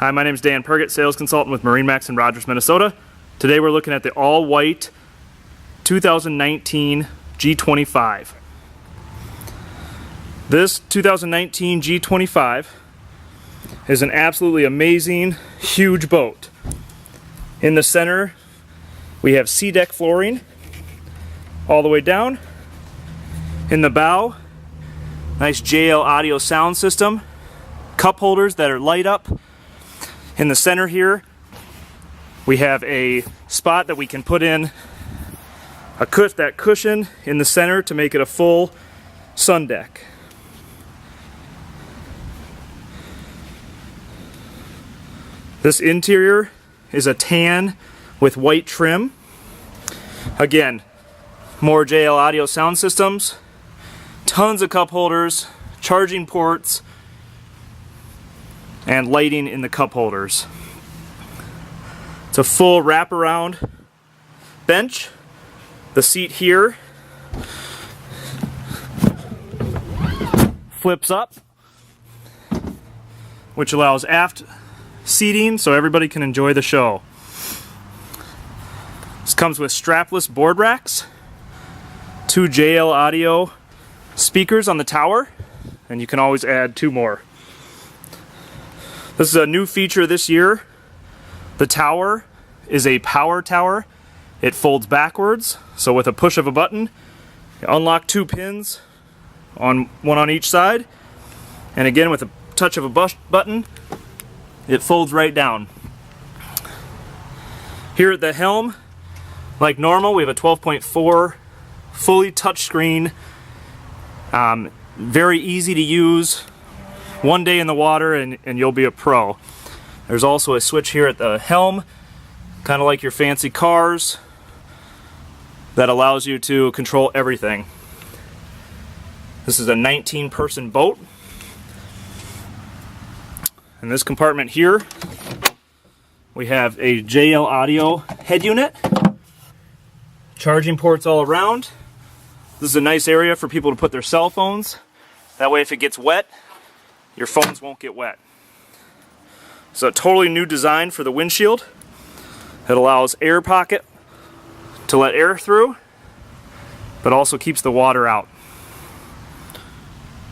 Hi, my name is Dan Pergett, sales consultant with MarineMax in Rogers, Minnesota. Today we're looking at the all-white 2019 G25. This 2019 G25 is an absolutely amazing, huge boat. In the center, we have sea deck flooring all the way down. In the bow, nice JL audio sound system, cup holders that are light up. In the center here, we have a spot that we can put in that cushion in the center to make it a full sun deck. This interior is a tan with white trim. Again, more JL audio sound systems, tons of cup holders, charging ports, and lighting in the cup holders. It's a full wraparound bench. The seat here flips up, which allows aft seating so everybody can enjoy the show. This comes with strapless board racks, 2 JL audio speakers on the tower, and you can always add 2 more. This is a new feature this year. The tower is a power tower. It folds backwards, so with a push of a button, you unlock 2 pins, one on each side, and again with a touch of a button, it folds right down. Here at the helm, like normal, we have a 12.4 fully touchscreen, very easy to use. One day in the water and you'll be a pro. There's also a switch here at the helm, kind of like your fancy cars, that allows you to control everything. This is a 19-person boat. In this compartment here, we have a JL audio head unit, charging ports all around. This is a nice area for people to put their cell phones. That way if it gets wet, your phones won't get wet. It's a totally new design for the windshield. It allows air pocket to let air through, but also keeps the water out.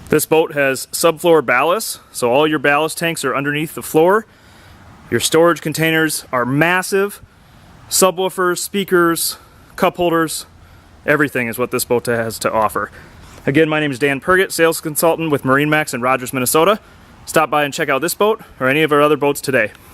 This boat has subfloor ballast, so all your ballast tanks are underneath the floor. Your storage containers are massive. Subwoofers, speakers, cup holders, everything is what this boat has to offer. Again, my name is Dan Pergett, sales consultant with MarineMax in Rogers, Minnesota. Stop by and check out this boat or any of our other boats today.